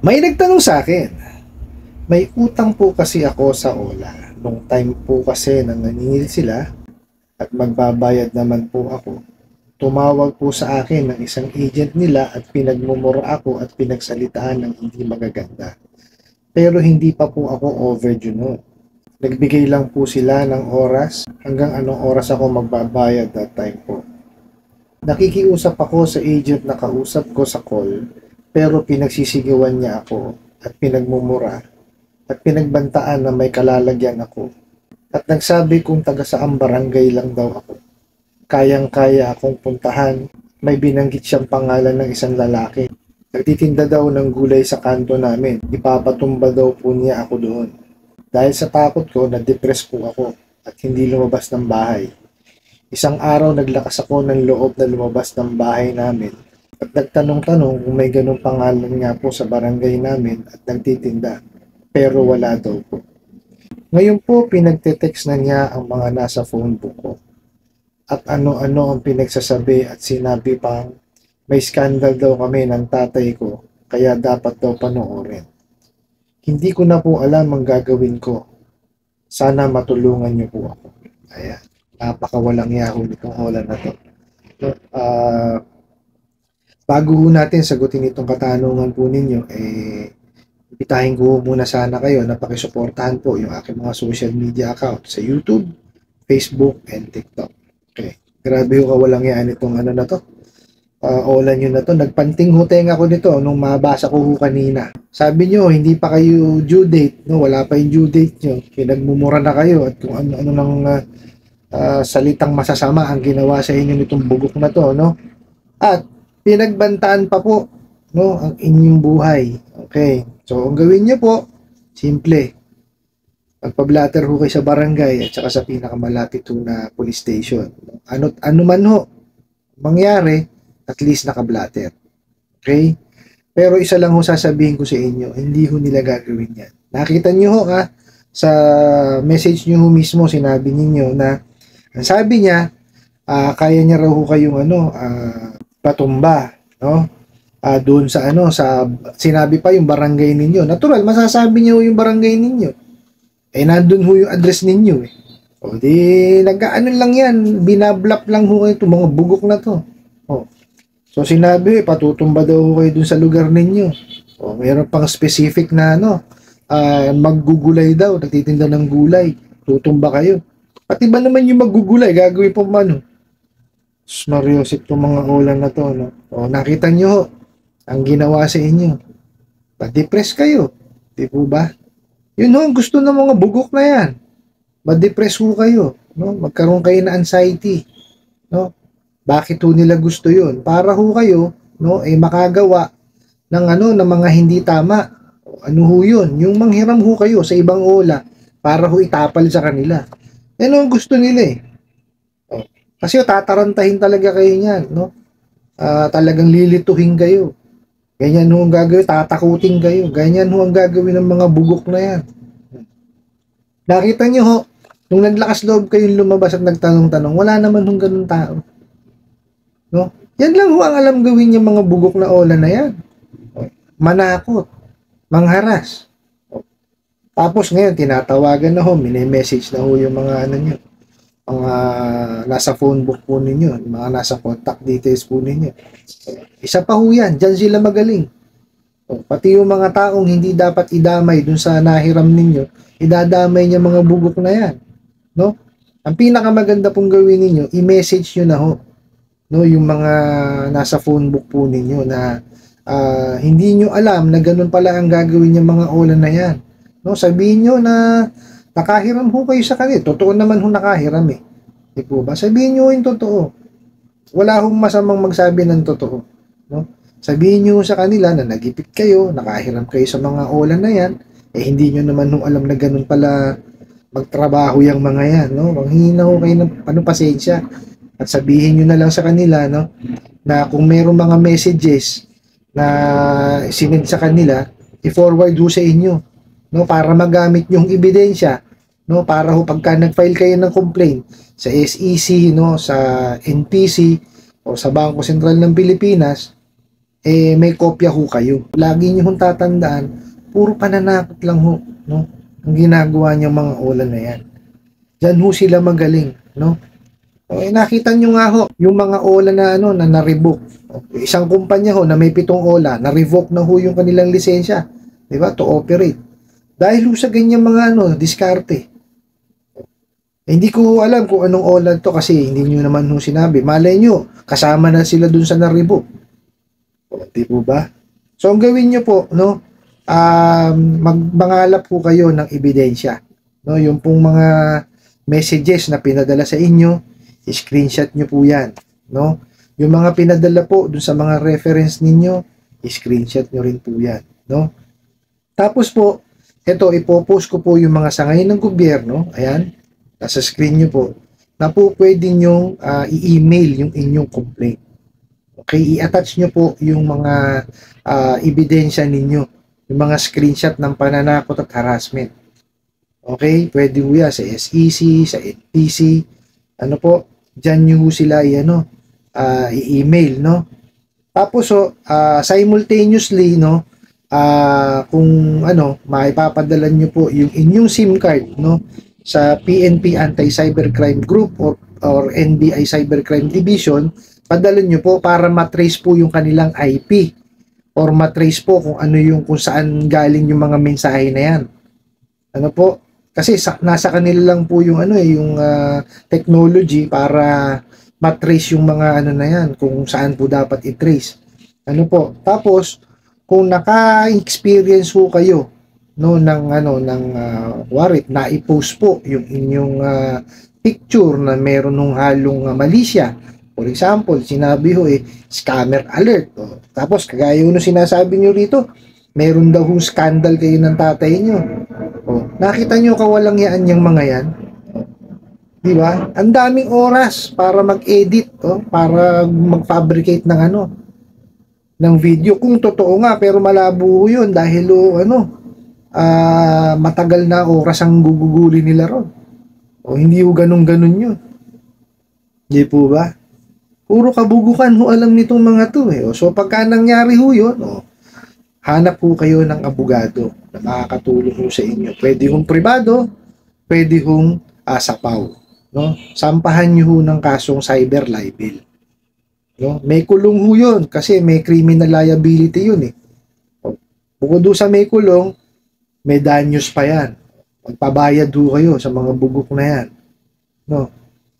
May nagtanong sa akin, may utang po kasi ako sa Ola. Nung time po kasi na naningil sila at magbabayad naman po ako, tumawag po sa akin ng isang agent nila at pinagmumura ako at pinagsalitaan ng hindi magaganda. Pero hindi pa po ako overdue noon. Nagbigay lang po sila ng oras hanggang anong oras ako magbabayad that time po. Nakikiusap ako sa agent na kausap ko sa call, pero pinagsisigawan niya ako at pinagmumura at pinagbantaan na may kalalagyan ako. At nagsabi kung taga saang barangay lang daw ako. Kayang-kaya akong puntahan. May binanggit siyang pangalan ng isang lalaki. Nagtitinda daw ng gulay sa kanto namin. Ipapatumba daw po niya ako doon. Dahil sa takot ko, na-depress po ako at hindi lumabas ng bahay. Isang araw naglakas ako ng loob na lumabas ng bahay namin at nagtanong-tanong kung may ganong pangalan nga po sa barangay namin at nagtitinda. Pero wala daw po. Ngayon po, pinagte-text na niya ang mga nasa phone book ko. At ano-ano ang pinagsasabi at sinabi pang may scandal daw kami ng tatay ko kaya dapat daw panoorin. Hindi ko na po alam ang gagawin ko. Sana matulungan niyo po ako. Ayan. Napakawalang yaho nitong Ola na to. So, bago ho natin sagutin itong katanungan po ninyo, ibitahin ko muna sana kayo na pakisuportahan po yung aking mga social media account sa YouTube, Facebook, and TikTok. Okay. Grabe ho kawalang yan itong ano na to. Ola nyo na to. Nagpanting huteng ako nito nung mabasa ko ho kanina. Sabi nyo, hindi pa kayo due date. No? Wala pa yung due date nyo. Pinagmumura na kayo at kung ano-ano ng salitang masasama ang ginawa sa inyo nitong bugok na to. No? At pinagbantaan pa po, no, ang inyong buhay. Okay. So, ang gawin nyo po, simple. Magpa-blatter ho kayo sa barangay at saka sa pinakamalapit ho na police station. Ano man ho mangyari, at least naka-blatter. Okay? Pero isa lang ho sasabihin ko sa inyo, hindi ho nila gagawin yan. Nakita nyo ho sa message nyo ho mismo, sinabi ninyo na, ang sabi niya, kaya niya raw ho kayong patumba, no? Doon sa sinabi pa yung barangay ninyo. Natural, masasabi niyo yung barangay ninyo. Nandun ho yung address ninyo eh. O di, nag-ano lang yan, binablap lang ho kayo, mga bugok na to. O. So sinabi, patutumba daw ho kayo dun sa lugar ninyo. O, mayroon pang specific na maggugulay daw, nagtitinda ng gulay, tutumba kayo. Pati ba naman yung maggugulay, gagawin po man. Mariosip itong mga ulan na to. No? O, nakita nyo ho, ang ginawa sa inyo. Pa-depress kayo. Di po ba? Yun ho, ang gusto ng mga bugok na yan. Ma-depress ho kayo. No? Magkaroon kayo na anxiety. No? Bakit ho nila gusto yun? Para ho kayo, no, makagawa ng ng mga hindi tama. Ano ho yun? Yung manghiram ho kayo sa ibang ola para ho itapal sa kanila. Yan ang gusto nila eh. Kasi tatarantahin talaga kayo niyan, no? Talagang lilituhin kayo. Ganyan ho ang gagawin, tatakutin kayo. Ganyan ho ang gagawin ng mga bugok na yan. Nakita niyo ho, nung naglakas loob kayong lumabas at nagtanong-tanong, wala naman hong ganun tao. No? Yan lang ho ang alam gawin yung mga bugok na ola na yan. Manakot, mangharas. Tapos ngayon, tinatawagan na ho, mini-message na ho yung mga nyo, mga nasa phone book po ninyo, mga nasa contact details po ninyo. Isa pa ho yan, dyan sila magaling. Pati yung mga taong hindi dapat idamay dun sa nahiram ninyo, idadamay niya mga bugok na yan. No? Ang pinakamaganda pong gawin ninyo, i-message nyo na ho, no, yung mga nasa phone book po ninyo na hindi nyo alam na ganun pala ang gagawin yung mga ola na yan. No? Sabihin nyo na nakahiram ho kayo sa kanila. Totoo naman ho nakahiram eh. Di po ba? Sabihin nyo yung totoo. Wala hong masamang magsabi ng totoo. No? Sabihin nyo sa kanila na nagipit kayo, nakahiram kayo sa mga ola na yan, hindi nyo naman ho alam na ganun pala magtrabaho yung mga yan. No? Manghihina ho kayo ng pasensya. At sabihin nyo na lang sa kanila, no, na kung mayroong mga messages na sinend sa kanila, i-forward ho sa inyo, no, para magamit yung ebidensya, no, para ho pagka nag-file kayo ng complaint sa SEC, no, sa NPC o sa Bangko Sentral ng Pilipinas, may kopya ho kayo. Lagi niyo hong tatandaan, puro pananakot lang ho, no? Ang ginagawa niyang mga ola na yan. Diyan ho sila magaling, no? Nakita nyo nga ho, yung mga ola na na na-revoke. Isang kumpanya ho na may 7 ola, na-revoke na ho yung kanilang lisensya, 'di ba? To operate. Dahil ho sa ganyan mga diskarte. Hindi ko alam kung anong ola to kasi hindi nyo naman ho sinabi. Malay nyo, kasama na sila dun sa na-revoke. Di po ba? So, ang gawin nyo po, magbangalap po kayo ng ebidensya. No? Yung pong mga messages na pinadala sa inyo, screenshot nyo po yan. No? Yung mga pinadala po dun sa mga reference ninyo, screenshot nyo rin po yan. No? Tapos po, ito, ipopost ko po yung mga sangay ng gobyerno. Ayan, nasa screen nyo po, na po pwede nyo i-email yung inyong complaint. Okay, i-attach nyo po yung mga ebidensya ninyo, yung mga screenshot ng pananakot at harassment. Okay, pwede po yan sa SEC, sa NPC, ano po, dyan nyo sila i-email, no? Tapos, simultaneously, kung maipapadala nyo po yung inyong SIM card, sa PNP Anti-Cybercrime Group or NBI Cybercrime Division, padala nyo po para matrace po yung kanilang IP or matrace po kung saan galing yung mga mensahe na yan. Ano po? Kasi nasa kanila lang po yung yung technology para matrace yung mga na yan, kung saan po dapat i-trace. Ano po? Tapos kung naka-experience po kayo ng warrant na i-post po yung inyong picture na meron ng halong malisya. For example, sinabi ho scammer alert. Tapos kagaya nung sinasabi nyo rito, meron daw scandal kayo ng tatay nyo. Nakita nyo kawalang yaan yung mga yan? Di ba? Ang daming oras para mag-edit, para mag-fabricate ng video. Kung totoo nga, pero malabo yun dahil matagal na oras ang guguguli nila ron. Hindi ho ganun-ganun yun. Di po ba? Puro kabugukan ho alam nitong mga to So pagka nangyari ho yun, hanap po kayo ng abogado na makakatulong ho sa inyo. Pwede hong pribado, pwede hong sapaw. Sampahan nyo ho ng kasong cyber libel. May kulong ho yun kasi may criminal liability yun Bukod doon sa may kulong, may danyos pa yan. Magpabayad ho kayo sa mga bugok na yan.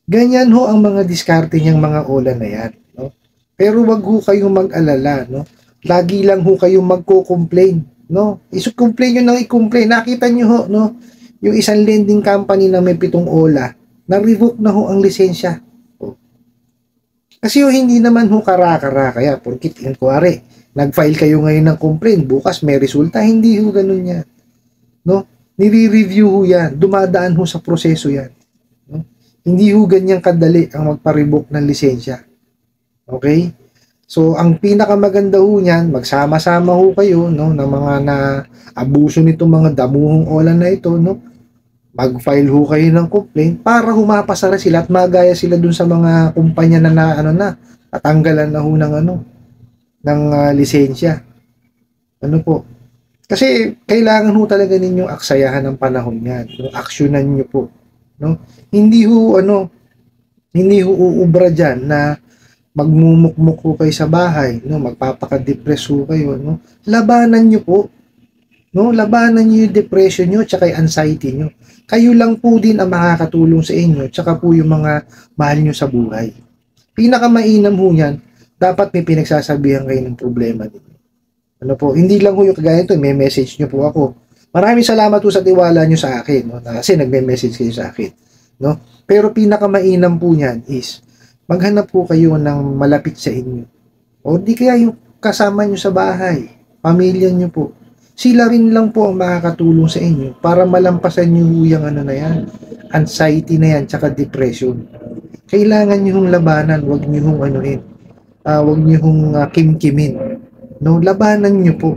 Ganyan ho ang mga diskarte niyang mga ola na yan. Pero wag ho kayong mag-alala. Lagi lang ho kayong magko-complain. Isu-complain nyo nang i-complain. Nakita nyo ho, yung isang lending company na may 7 ola, na-revoke na ho ang lisensya. Kasi hindi naman ho kara-kara. Kaya, porkit inquiry, nag-file kayo ngayon ng complaint, bukas may resulta, hindi ho ganun yan. Nire-review ho yan, dumadaan ho sa proseso yan. Hindi ho ganyang kadali ang magpa-revoke ng lisensya. Okay? So, ang pinakamaganda ho niyan, magsama-sama ho kayo, ng mga na-abuso nitong mga damuhong ola na ito, mag-file ho kayo ng complaint para humapasara sila at magaya sila dun sa mga kumpanya na tatanggalan na ho ng lisensya. Ano po? Kasi kailangan ho talaga ninyong aksayahan ng panahon yan. Aksyonan nyo po. Hindi ho uubra dyan na magmumukmuk ho kayo sa bahay, magpapaka-depress ho kayo, labanan nyo po, labanan nyo yung depression nyo, tsaka yung anxiety nyo. Kayo lang po din ang makakatulong sa inyo, tsaka po yung mga mahal nyo sa buhay. Pinakamainam ho yan, dapat may pinagsasabihan kayo ng problema ninyo. Hindi lang ho yung kagaya ito, may message nyo po ako. Maraming salamat po sa tiwala nyo sa akin, kasi nagme-message kayo sa akin. Pero pinakamainam po niyan is, maghanap po kayo ng malapit sa inyo. O di kaya yung kasama nyo sa bahay, pamilya nyo po. Sila rin lang po ang makakatulong sa inyo para malampasan nyo yung anxiety na yan, tsaka depression. Kailangan nyo hong labanan, wag nyo hong wag nyo hong kimkimin. Labanan nyo po.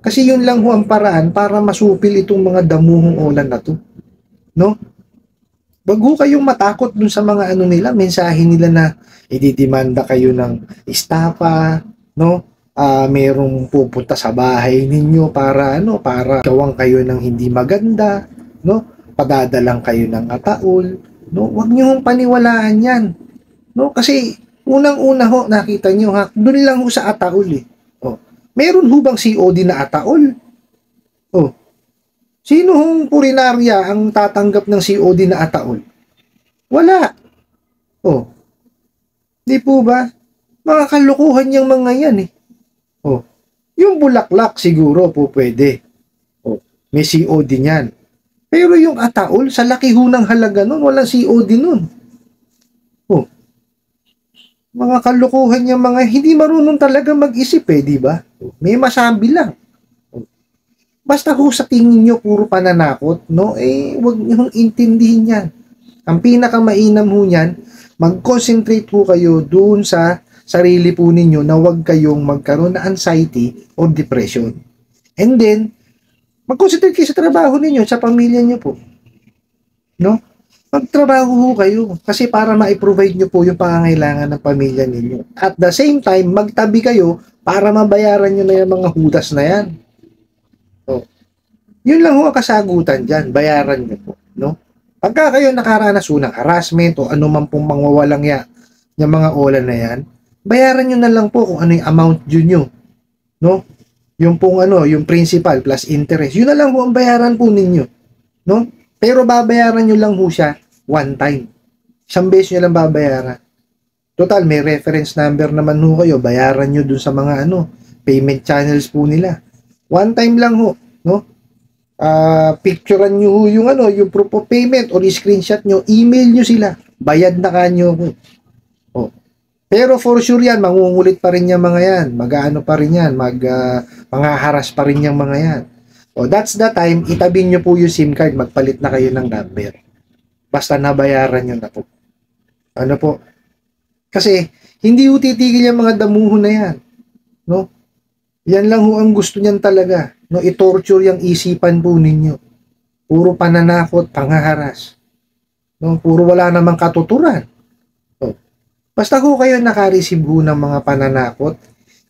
Kasi yun lang ho ang paraan para masupil itong mga damuhong ola na to. Wag ho kayong matakot dun sa mga mensahe nila na ididemanda kayo ng estafa, merong pupunta sa bahay ninyo para para gawang kayo ng hindi maganda, no? Padadalang kayo ng ataol, no? Huwag niyo hong paniwalaan 'yan, no? Kasi unang-una ho, nakita niyo ha, doon lang ho sa ataol eh. Oh. Meron ho bang COD na ataol? Oh. Sino hong purinarya ang tatanggap ng COD na ataol? Wala. Oh. Di po ba? Mga kalukuhan yung mga yan eh. Oh. Yung bulaklak siguro po pwede. Oh. May COD niyan. Pero yung ataol, sa laki ho ng halaga nun, walang COD nun. Oh. Mga kalukuhan yung mga hindi marunong talaga mag-isip eh, di ba? May masabi lang. Basta ho sa tingin nyo puro pananakot, no? Eh, wag nyo intindihin yan. Ang pinakamainam ho niyan, mag-concentrate ho kayo doon sa sarili po ninyo na wag kayong magkaroon na anxiety or depression. And then, mag-concentrate kayo sa trabaho ninyo, sa pamilya nyo po. No? Magtrabaho ho kayo kasi para ma-provide nyo po yung pangangailangan ng pamilya ninyo. At the same time, magtabi kayo para mabayaran nyo na yung mga hudas na yan. So, yun lang ho ang kasagutan dyan. Bayaran nyo po. No? Pagka kayo nakaranas ho ng harassment o anuman pong mangwawalang yung mga ola na yan, bayaran nyo na lang po kung ano yung amount due nyo. No? Yung pong yung principal plus interest. Yun na lang ho ang bayaran po ninyo. No? Pero babayaran nyo lang ho siya one time. Isang beses nyo lang babayaran. Total, may reference number naman ho kayo. Bayaran nyo dun sa mga payment channels po nila. One time lang ho. No? Picturean nyo ho yung yung proof of payment or screenshot nyo. Email nyo sila. Bayad na kanyo ho. Oh. Pero for sure yan, mangungulit pa rin yung mga yan. Mag-ano pa rin yan. Manghaharas pa rin yung mga yan. O, that's the time, itabi nyo po yung SIM card, magpalit na kayo ng number. Basta nabayaran nyo na po. Ano po? Kasi, hindi ho titigil yung mga damuho na yan. No? Yan lang ho ang gusto niyan talaga. No? I-torture yung isipan po ninyo. Puro pananakot, panghaharas. No? Puro wala namang katuturan. So, basta ho kayo naka-receive ho ng mga pananakot,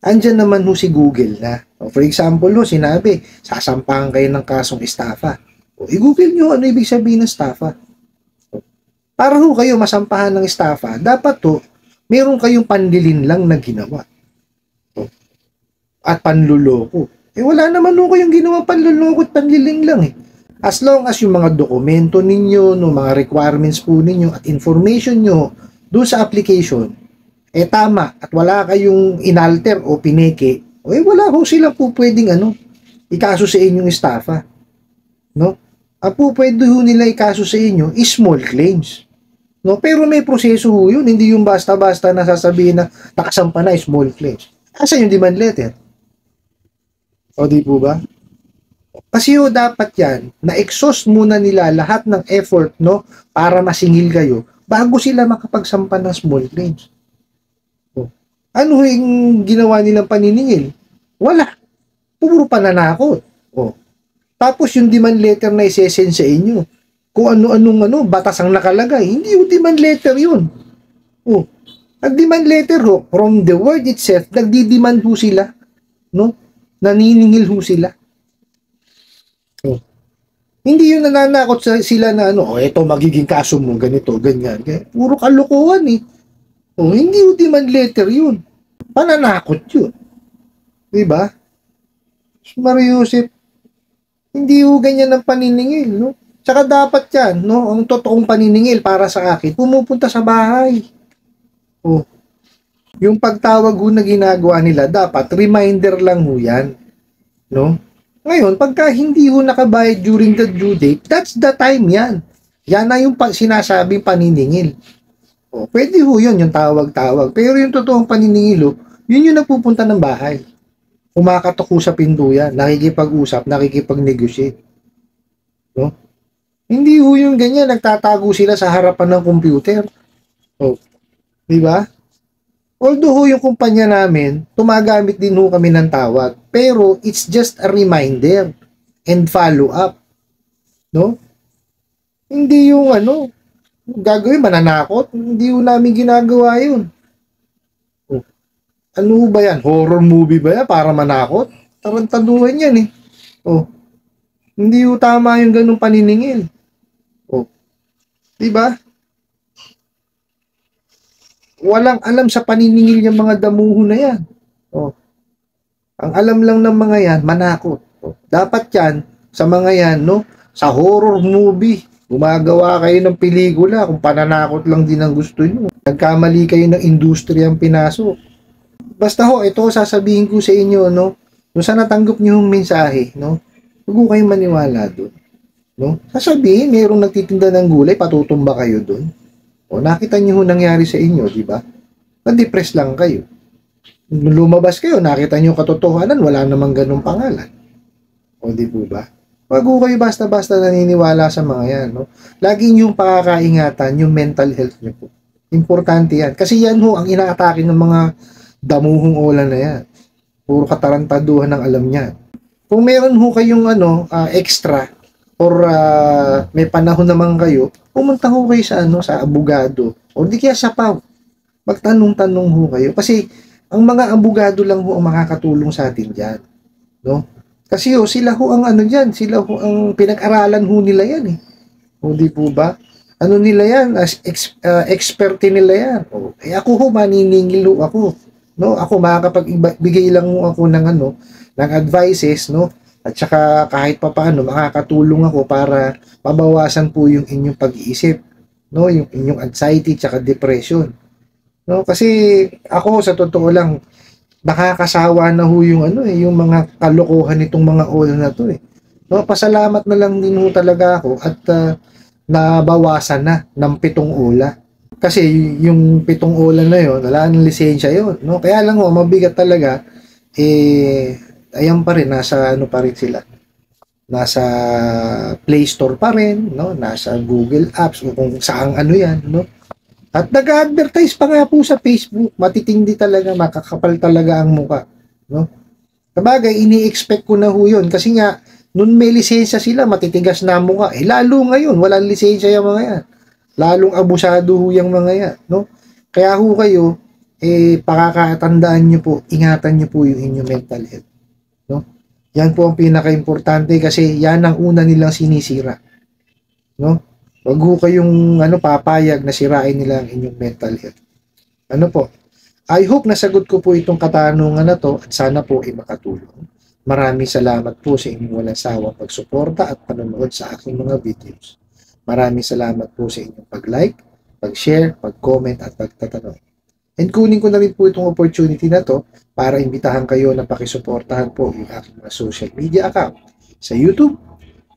andyan naman ho si Google na. For example, sinabi, sasampahan kayo ng kasong estafa. I-google nyo ano ibig sabihin ng estafa. Para ho kayo masampahan ng estafa, dapat meron kayong panlilin lang na ginawa. At panluloko. Wala naman ho kayong ginawa panluloko at panlilin lang eh. As long as yung mga dokumento ninyo, mga requirements po ninyo at information nyo doon sa application, tama at wala kayong inalter o pineke, wala ho sila po pwedeng ikaso sa inyong estafa. No? Ang po pwede ho nila ikaso sa inyo is small claims. No? Pero may proseso ho yun, hindi yung basta-basta na sasabihin na nakasampa na small claims. Asan yung demand letter? O di po ba? Kasi dapat yan, na-exhaust muna nila lahat ng effort para masingil kayo bago sila makapagsampa ng small claims. Ano yung ginawa nilang paniningil? Wala. Puro pananakot. Tapos yung demand letter na isesend sa inyo, kung ano-anong batas ang nakalagay, hindi yung demand letter yun. Ang demand letter from the word itself, nagdi-demand ho sila. No? Naniningil ho sila. Hindi yung nananakot sila na eto magiging kaso mo, ganito, ganyan. Puro kalokohan eh. Hindi yung demand letter yun. Pananakot yun. Diba? Mario Joseph, hindi yung ganyan ng paniningil, no? Tsaka dapat yan, ang totoong paniningil para sa akin, pumupunta sa bahay. Yung pagtawag na ginagawa nila, dapat reminder lang ho yan, no? Ngayon, pagka hindi ho nakabayad during the due date, that's the time yan. Yan na yung sinasabing paniningil. Pwede ho yun, yung tawag-tawag. Pero yung totoong paniningil, yun yung nagpupunta ng bahay. Kumakatok sa pinto yan, nakikipag-usap, nakikipag-negotiate. No? Hindi ho yung ganyan, nagtatago sila sa harapan ng computer. Diba? Although ho yung kumpanya namin, tumagamit din ho kami ng tawag. Pero it's just a reminder and follow-up. No? Hindi yung gagawin, mananakot. Hindi ho namin ginagawa yun. Ano ba yan? Horror movie ba yan? Para manakot? Tarantaduhan yan eh. Oh, hindi ho tama yung ganung paniningil. Oh, di ba? Walang alam sa paniningil yung mga damuho na yan. Oh, ang alam lang ng mga yan, manakot. Oh, dapat yan, sa mga yan, no? Sa horror movie, gumagawa kayo ng pelikula kung pananakot lang din ang gusto nyo. Nagkamali kayo ng industriyang pinasok. Basta ho, ito sasabihin ko sa inyo, no? Kung saan natanggap nyo yung mensahe, no? Huwag ko kayong maniwala doon. No? Sasabihin, mayroong nagtitinda ng gulay, patutumba kayo doon. O, nakita nyo ho nangyari sa inyo, di ba? Na-depress lang kayo. Nung lumabas kayo, nakita nyo katotohanan, wala namang ganong pangalan. O, di po ba? Wag ho kayo basta-basta naniniwala sa mga yan, no? Laging yung pakakaingatan, yung mental health nyo po. Importante yan. Kasi yan ho, ang inaatake ng mga damuhong ulan na yan. Puro katarantaduhan ng alam niya. Kung meron ho kayong extra or may panahon naman kayo, pumunta ho kayo sa sa abogado o di kaya sa PAW. Magtanong-tanong ho kayo kasi ang mga abogado lang ho ang makakatulong sa atin diyan, no? Kasi ho sila ho ang diyan, sila ho ang pinag-aralan ho nila yan eh. O di po ba? Ano nila yan? Expert nila yan. O, ako ho maniningil ho ako. No, ako makakapagbigay lang mo ako ng ng advices, no? At saka kahit papaano makakatulong ako para mabawasan po yung inyong pag-iisip, no? Yung inyong anxiety at depression. No, kasi ako sa totoo lang nakakasawa na ho yung yung mga kalokohan nitong mga oil na to eh. No, pasalamat na lang din ho talaga ako at nabawasan na ng 7 ula. Kasi yung 7 ulan na yon, wala nang lisensya yon, no? Kaya lang ho, mabigat talaga, ayan pa rin, nasa pa rin sila. Nasa Play Store pa rin, no? Nasa Google Apps, o kung saang yan, no? At nag-advertise pa nga po sa Facebook, matitindi talaga, makakapal talaga ang muka, no? Sabagay, ini-expect ko na ho yun, kasi nga, nun may lisensya sila, matitigas na ang muka. Lalo ngayon, walang lisensya yung mga yan. Lalong abusado ho yung mga yan, no? Kaya ho kayo, pakakatandaan nyo po, ingatan nyo po yung inyong mental health, no? Yan po ang pinaka-importante kasi yan ang una nilang sinisira, no? Wag ho kayong papayag na sirain nila ang inyong mental health. Ano po? I hope nasagot ko po itong katanungan na to at sana po ay makatulong. Maraming salamat po sa inyong walang sawang pagsuporta at panonood sa aking mga videos. Maraming salamat po sa inyong pag-like, pag-share, pag-comment at pagtatanong. And kunin ko na rin po itong opportunity na to para imbitahan kayo na pakisuportahan po yung aking mga social media account sa YouTube,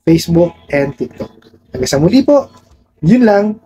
Facebook, and TikTok. Hanggang sa muli po, yun lang.